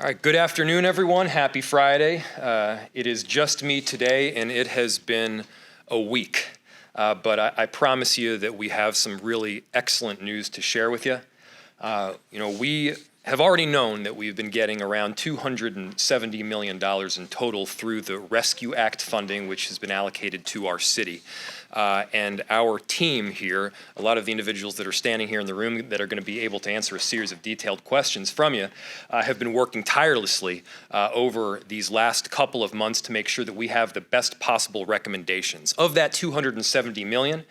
All right, good afternoon, everyone. Happy Friday. It is just me today, and it has been a week. But I promise you that we have some really excellent news to share with you. We have already known that we've been getting around $270 million in total through the Rescue Act funding, which has been allocated to our city. And our team here, a lot of the individuals that are standing here in the room that are going to be able to answer a series of detailed questions from you, have been working tirelessly over these last couple of months to make sure that we have the best possible recommendations. Of that $270 million,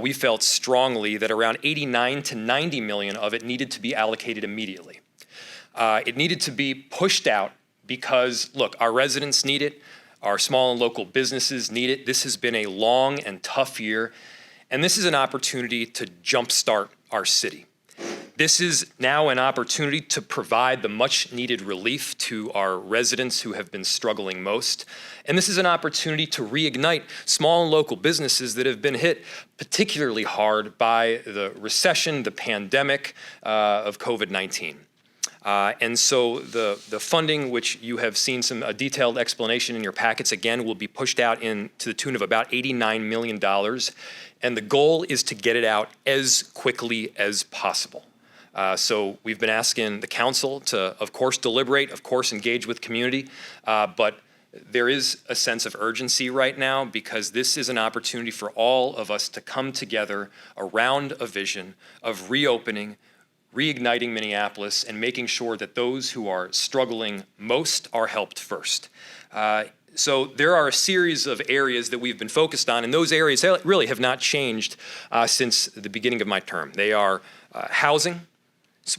we felt strongly that around 89 to 90 million of it needed to be allocated immediately. It needed to be pushed out because, look, our residents need it. Our small and local businesses need it. This has been a long and tough year, and this is an opportunity to jumpstart our city. This is now an opportunity to provide the much needed relief to our residents who have been struggling most. And this is an opportunity to reignite small and local businesses that have been hit particularly hard by the recession, the pandemic of COVID-19. And so the funding, which you have seen a detailed explanation in your packets, again, will be pushed out to the tune of about $89 million. And the goal is to get it out as quickly as possible. So we've been asking the council to, of course, deliberate, of course, engage with community, but there is a sense of urgency right now because this is an opportunity for all of us to come together around a vision of reopening, reigniting Minneapolis, and making sure that those who are struggling most are helped first. So there are a series of areas that we've been focused on, and those areas really have not changed since the beginning of my term. They are housing,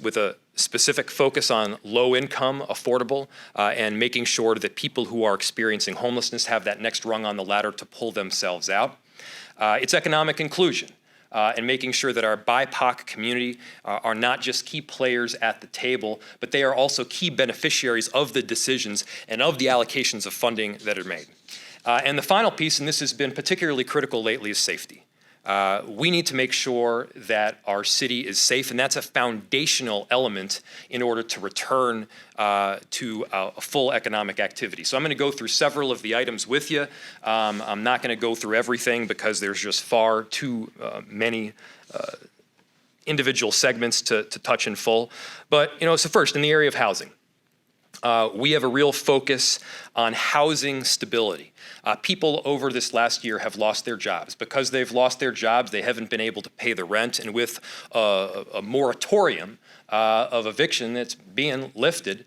with a specific focus on low income, affordable, and making sure that people who are experiencing homelessness have that next rung on the ladder to pull themselves out. It's economic inclusion. And making sure that our BIPOC community are not just key players at the table, but they are also key beneficiaries of the decisions and of the allocations of funding that are made. And the final piece, and this has been particularly critical lately, is safety. We need to make sure that our city is safe, and that's a foundational element in order to return to a full economic activity. So I'm going to go through several of the items with you. I'm not going to go through everything because there's just far too many individual segments to touch in full. But, so first, in the area of housing. We have a real focus on housing stability. People over this last year have lost their jobs. Because they've lost their jobs, they haven't been able to pay the rent. And with a moratorium of eviction that's being lifted,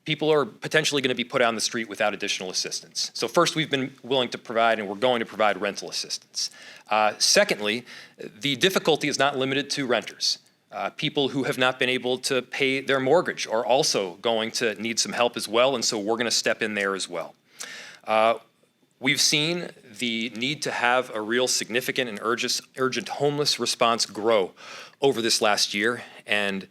people are potentially going to be put on the street without additional assistance. So first, we've been willing to provide, and we're going to provide, rental assistance. Secondly, the difficulty is not limited to renters. People who have not been able to pay their mortgage are also going to need some help as well, and so we're going to step in there as well. We've seen the need to have a real significant and urgent homeless response grow over this last year, and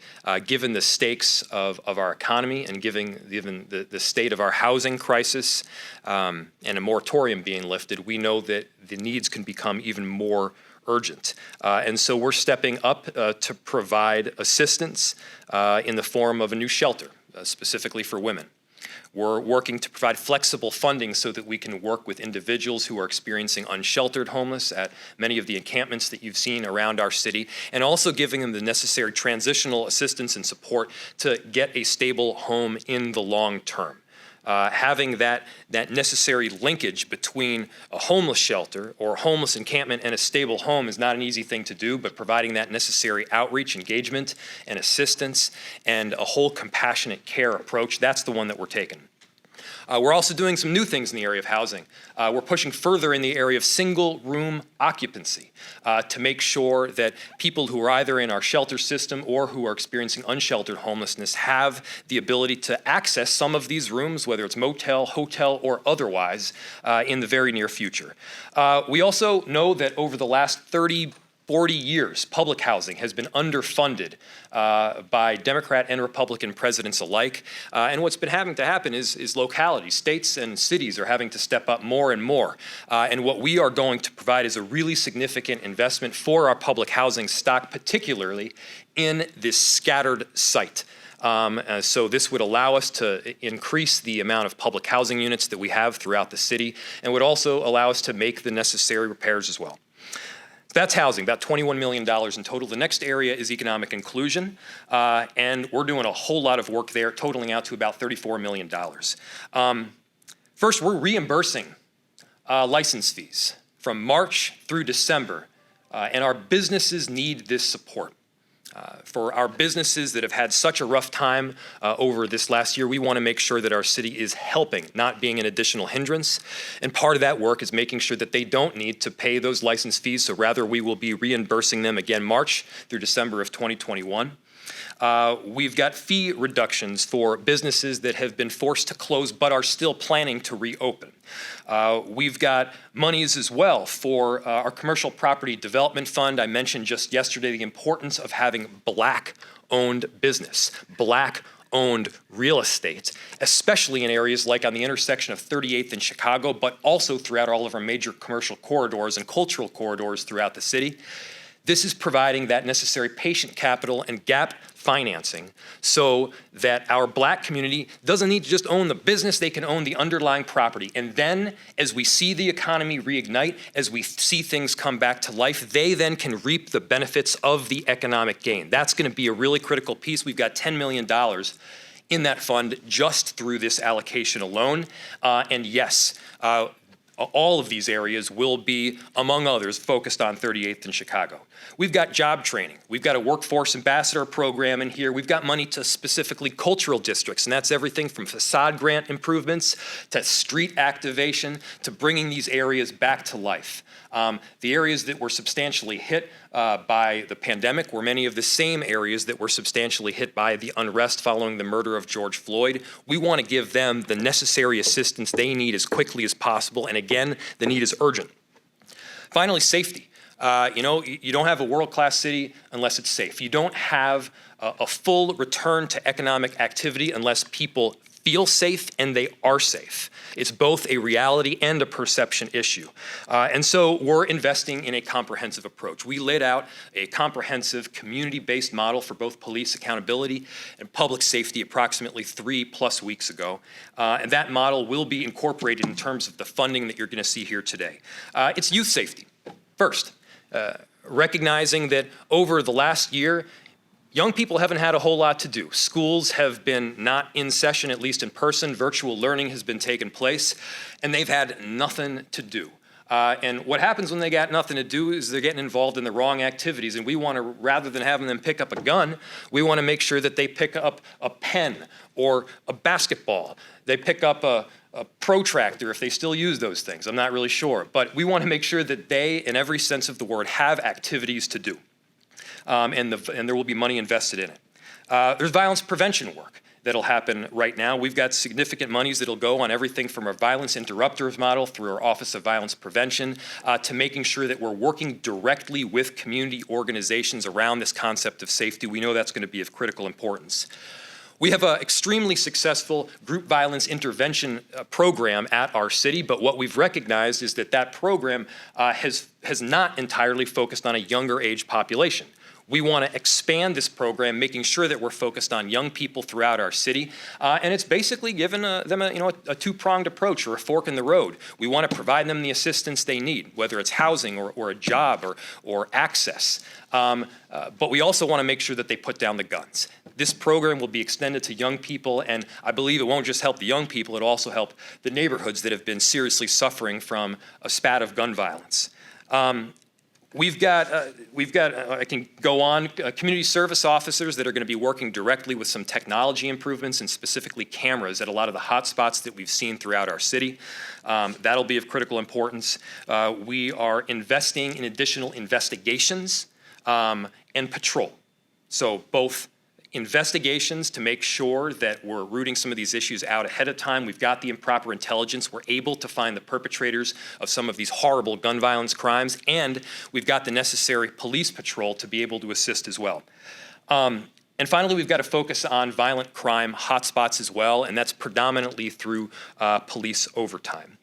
given the stakes of our economy and given the state of our housing crisis and a moratorium being lifted, we know that the needs can become even more urgent. And so we're stepping up to provide assistance in the form of a new shelter, specifically for women. We're working to provide flexible funding so that we can work with individuals who are experiencing unsheltered homeless at many of the encampments that you've seen around our city, and also giving them the necessary transitional assistance and support to get a stable home in the long term. Having that necessary linkage between a homeless shelter or a homeless encampment and a stable home is not an easy thing to do, but providing that necessary outreach, engagement, and assistance, and a whole compassionate care approach, that's the one that we're taking. We're also doing some new things in the area of housing. We're pushing further in the area of single room occupancy to make sure that people who are either in our shelter system or who are experiencing unsheltered homelessness have the ability to access some of these rooms, whether it's motel, hotel, or otherwise, in the very near future. We also know that over the last 40 years, public housing has been underfunded by Democrat and Republican presidents alike. And what's been having to happen is localities, states and cities are having to step up more and more. And what we are going to provide is a really significant investment for our public housing stock, particularly in this scattered site. So this would allow us to increase the amount of public housing units that we have throughout the city, and would also allow us to make the necessary repairs as well. That's housing, about $21 million in total. The next area is economic inclusion, and we're doing a whole lot of work there, totaling out to about $34 million. First, we're reimbursing license fees from March through December, and our businesses need this support. For our businesses that have had such a rough time over this last year, we want to make sure that our city is helping, not being an additional hindrance. And part of that work is making sure that they don't need to pay those license fees, so rather we will be reimbursing them again March through December of 2021. We've got fee reductions for businesses that have been forced to close but are still planning to reopen. We've got monies as well for our commercial property development fund. I mentioned just yesterday the importance of having Black-owned business, Black-owned real estate, especially in areas like on the intersection of 38th and Chicago, but also throughout all of our major commercial corridors and cultural corridors throughout the city. This is providing that necessary patient capital and gap financing so that our Black community doesn't need to just own the business, they can own the underlying property. And then as we see the economy reignite, as we see things come back to life, they then can reap the benefits of the economic gain. That's going to be a really critical piece. We've got $10 million in that fund just through this allocation alone. And yes, all of these areas will be, among others, focused on 38th and Chicago. We've got job training. We've got a workforce ambassador program in here. We've got money to specifically cultural districts, and that's everything from facade grant improvements to street activation to bringing these areas back to life. The areas that were substantially hit by the pandemic were many of the same areas that were substantially hit by the unrest following the murder of George Floyd. We want to give them the necessary assistance they need as quickly as possible, and again, the need is urgent. Finally, safety. You don't have a world-class city unless it's safe. You don't have a full return to economic activity unless people feel safe and they are safe. It's both a reality and a perception issue. And so we're investing in a comprehensive approach. We laid out a comprehensive community-based model for both police accountability and public safety approximately 3+ weeks ago. And that model will be incorporated in terms of the funding that you're going to see here today. It's youth safety. First, recognizing that over the last year, young people haven't had a whole lot to do. Schools have been not in session, at least in person. Virtual learning has been taking place, and they've had nothing to do. And what happens when they got nothing to do is they're getting involved in the wrong activities. And we want to, rather than having them pick up a gun, we want to make sure that they pick up a pen or a basketball. They pick up a protractor, if they still use those things. I'm not really sure. But we want to make sure that they, in every sense of the word, have activities to do. And there will be money invested in it. There's violence prevention work that'll happen right now. We've got significant monies that'll go on everything from our violence interrupters model through our Office of Violence Prevention to making sure that we're working directly with community organizations around this concept of safety. We know that's going to be of critical importance. We have an extremely successful group violence intervention program at our city, but what we've recognized is that that program has not entirely focused on a younger age population. We want to expand this program, making sure that we're focused on young people throughout our city, and it's basically given them a two-pronged approach or a fork in the road. We want to provide them the assistance they need, whether it's housing or a job or access, but we also want to make sure that they put down the guns. This program will be extended to young people, and I believe it won't just help the young people, it'll also help the neighborhoods that have been seriously suffering from a spat of gun violence. We've got, I can go on, community service officers that are going to be working directly with some technology improvements and specifically cameras at a lot of the hot spots that we've seen throughout our city. That'll be of critical importance. We are investing in additional investigations and patrol. So both investigations to make sure that we're rooting some of these issues out ahead of time. We've got the improper intelligence. We're able to find the perpetrators of some of these horrible gun violence crimes, and we've got the necessary police patrol to be able to assist as well. And finally, we've got to focus on violent crime hotspots as well, and that's predominantly through police overtime.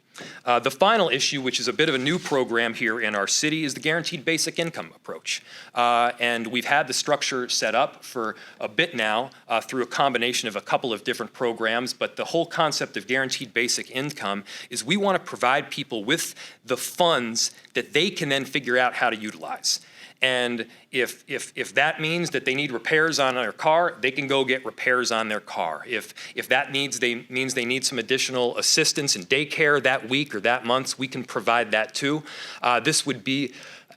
The final issue, which is a bit of a new program here in our city, is the guaranteed basic income approach. And we've had the structure set up for a bit now through a combination of a couple of different programs, but the whole concept of guaranteed basic income is we want to provide people with the funds that they can then figure out how to utilize. And if that means that they need repairs on their car, they can go get repairs on their car. If that means they need some additional assistance in daycare that week or that month, we can provide that too. This would be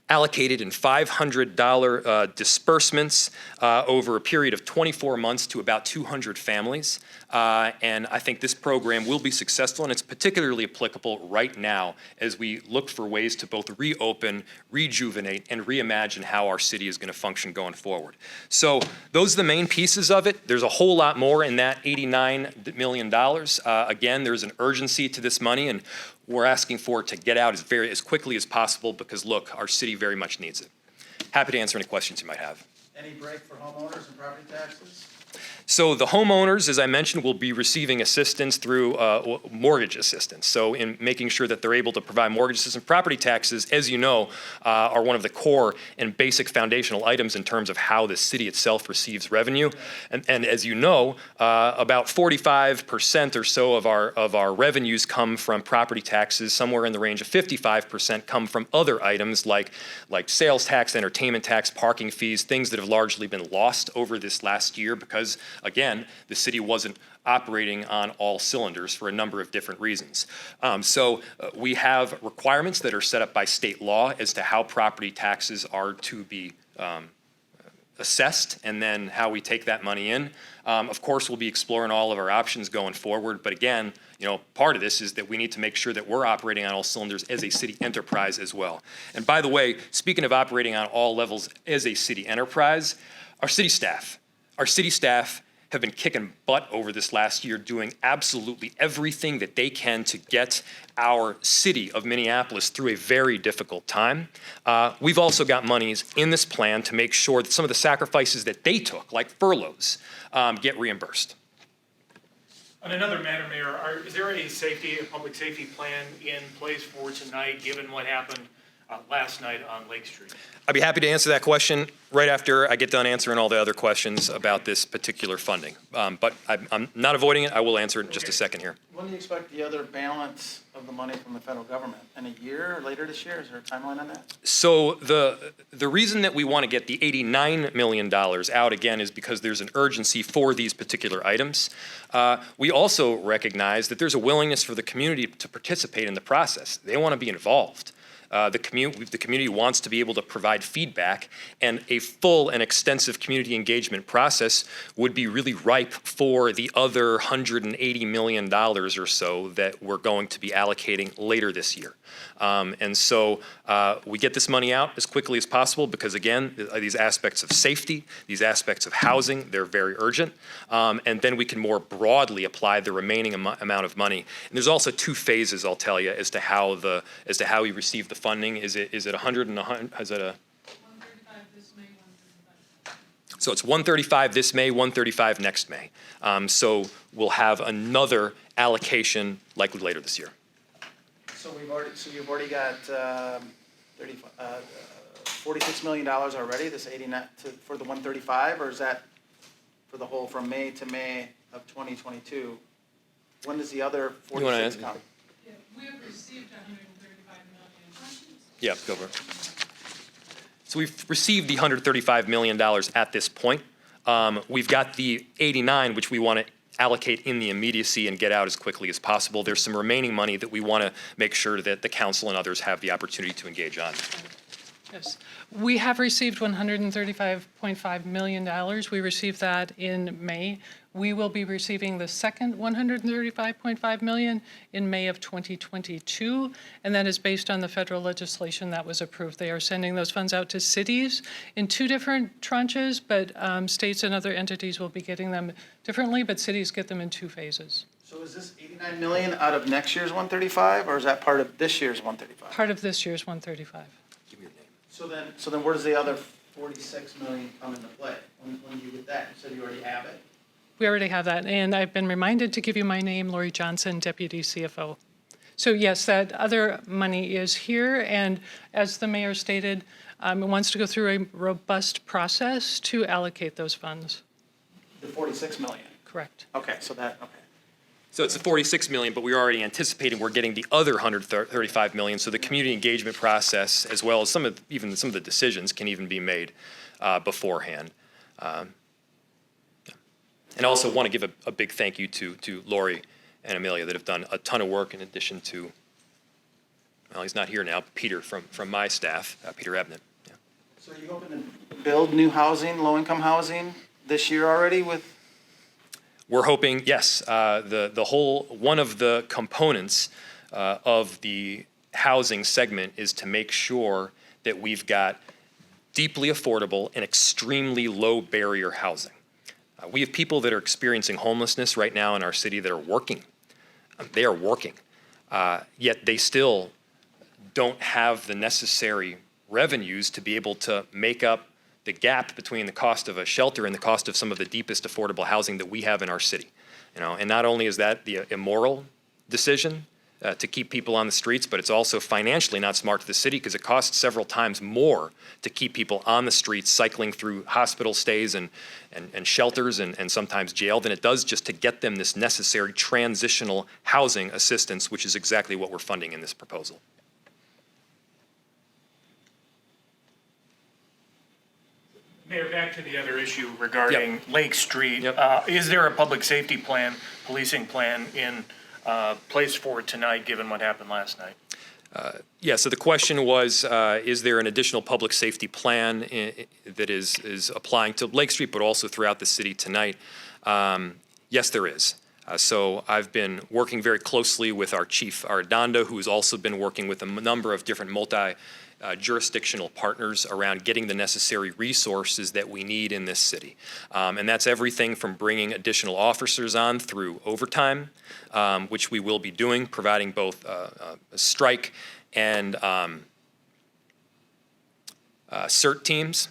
allocated in $500 disbursements over a period of 24 months to about 200 families. And I think this program will be successful, and it's particularly applicable right now as we look for ways to both reopen, rejuvenate, and reimagine how our city is going to function going forward. So those are the main pieces of it. There's a whole lot more in that $89 million. Again, there's an urgency to this money, and we're asking for it to get out as quickly as possible because, look, our city very much needs it. Happy to answer any questions you might have. Any break for homeowners and property taxes? So the homeowners, as I mentioned, will be receiving assistance through mortgage assistance. So in making sure that they're able to provide mortgages and property taxes, as you know, are one of the core and basic foundational items in terms of how the city itself receives revenue. And as you know, about 45% or so of our revenues come from property taxes. Somewhere in the range of 55% come from other items like sales tax, entertainment tax, parking fees, things that have largely been lost over this last year because, again, the city wasn't operating on all cylinders for a number of different reasons. So we have requirements that are set up by state law as to how property taxes are to be assessed and then how we take that money in. Of course, we'll be exploring all of our options going forward, but again, part of this is that we need to make sure that we're operating on all cylinders as a city enterprise as well. And by the way, speaking of operating on all levels as a city enterprise, our city staff have been kicking butt over this last year, doing absolutely everything that they can to get our city of Minneapolis through a very difficult time. We've also got monies in this plan to make sure that some of the sacrifices that they took, like furloughs, get reimbursed. On another matter, Mayor, is there a public safety plan in place for tonight, given what happened last night on Lake Street? I'd be happy to answer that question right after I get done answering all the other questions about this particular funding. But I'm not avoiding it. I will answer it in just a second here. When do you expect the other balance of the money from the federal government? In a year or later this year? Is there a timeline on that? So the reason that we want to get the $89 million out again is because there's an urgency for these particular items. We also recognize that there's a willingness for the community to participate in the process. They want to be involved. The community wants to be able to provide feedback, and a full and extensive community engagement process would be really ripe for the other $180 million or so that we're going to be allocating later this year. And so we get this money out as quickly as possible because, again, these aspects of safety, these aspects of housing, they're very urgent. And then we can more broadly apply the remaining amount of money. And there's also two phases, I'll tell you, as to how we receive the funding. Is it 100 and 100? Is it a 135 this May, 135. So it's 135 this May, 135 next May. So we'll have another allocation likely later this year. So you've already got $46 million already. This 89 for the 135, or is that for the whole from May to May of 2022? When does the other 46 come? Yeah, we have received 135 million. Yeah, go over it. So we've received the $135 million at this point. We've got the 89, which we want to allocate in the immediacy and get out as quickly as possible. There's some remaining money that we want to make sure that the council and others have the opportunity to engage on. Yes. We have received $135.5 million. We received that in May. We will be receiving the second $135.5 million in May of 2022, and that is based on the federal legislation that was approved. They are sending those funds out to cities in two different tranches, but states and other entities will be getting them differently, but cities get them in two phases. So is this 89 million out of next year's 135, or is that part of this year's 135? Part of this year's 135. Give me your name. So then where does the other 46 million come into play? When do you get that? You said you already have it? We already have that, and I've been reminded to give you my name, Lori Johnson, Deputy CFO. So yes, that other money is here, and as the mayor stated, it wants to go through a robust process to allocate those funds. The 46 million. Correct. Okay, so that, okay. So it's the 46 million, but we're already anticipating we're getting the other 135 million. So the community engagement process, as well as even some of the decisions, can even be made beforehand. And I also want to give a big thank you to Lori and Amelia that have done a ton of work in addition to, well, he's not here now, Peter from my staff, Peter Ebnett. Yeah. So are you hoping to build new housing, low-income housing this year already with? We're hoping, yes, one of the components of the housing segment is to make sure that we've got deeply affordable and extremely low barrier housing. We have people that are experiencing homelessness right now in our city that are working. They are working, yet they still don't have the necessary revenues to be able to make up the gap between the cost of a shelter and the cost of some of the deepest affordable housing that we have in our city. And not only is that the immoral decision to keep people on the streets, but it's also financially not smart to the city because it costs several times more to keep people on the streets cycling through hospital stays and shelters and sometimes jail than it does just to get them this necessary transitional housing assistance, which is exactly what we're funding in this proposal. Mayor, back to the other issue regarding Lake Street. Yep. Is there a public safety plan, policing plan in place for tonight, given what happened last night? Yeah, so the question was, is there an additional public safety plan that is applying to Lake Street, but also throughout the city tonight? Yes, there is. So I've been working very closely with our chief, Arredondo, who has also been working with a number of different jurisdictional partners around getting the necessary resources that we need in this city. And that's everything from bringing additional officers on through overtime, which we will be doing, providing both a strike and CERT teams.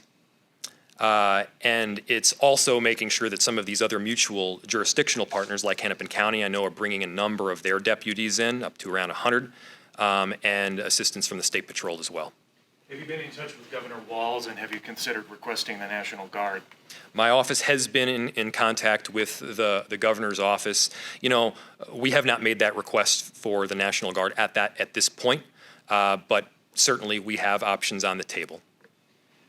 And it's also making sure that some of these other mutual jurisdictional partners like Hennepin County, I know, are bringing a number of their deputies in, up to around 100, and assistance from the State Patrol as well. Have you been in touch with Governor Walz, and have you considered requesting the National Guard? My office has been in contact with the governor's office. You know, we have not made that request for the National Guard at this point, but certainly we have options on the table.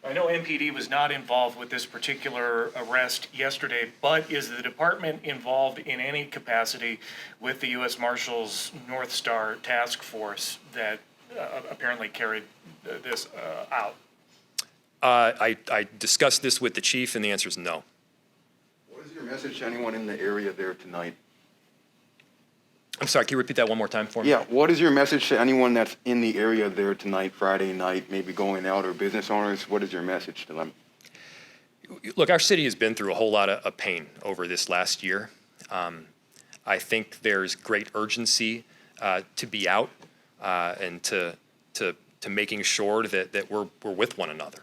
I know MPD was not involved with this particular arrest yesterday, but is the department involved in any capacity with the U.S. Marshals Northstar task force that apparently carried this out? I discussed this with the chief, and the answer is no. What is your message to anyone in the area there tonight? I'm sorry, can you repeat that one more time for me? Yeah, what is your message to anyone that's in the area there tonight, Friday night, maybe going out, or business owners? What is your message to them? Look, our city has been through a whole lot of pain over this last year. I think there's great urgency to be out and to making sure that we're with one another.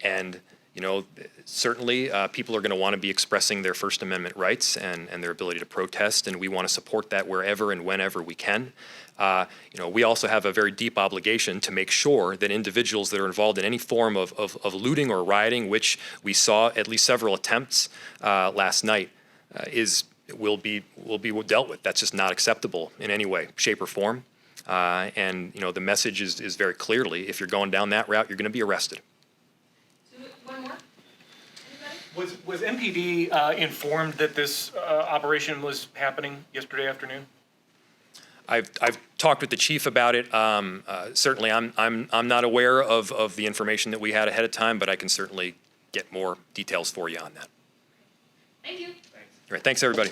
And you know, certainly people are going to want to be expressing their First Amendment rights and their ability to protest, and we want to support that wherever and whenever we can. You know, we also have a very deep obligation to make sure that individuals that are involved in any form of looting or rioting, which we saw at least several attempts last night, will be dealt with. That's just not acceptable in any way, shape, or form. And you know, the message is very clearly, if you're going down that route, you're going to be arrested. One more? Anybody? Was MPD informed that this operation was happening yesterday afternoon? I've talked with the chief about it. Certainly, I'm not aware of the information that we had ahead of time, but I can certainly get more details for you on that. Thank you. All right, thanks everybody.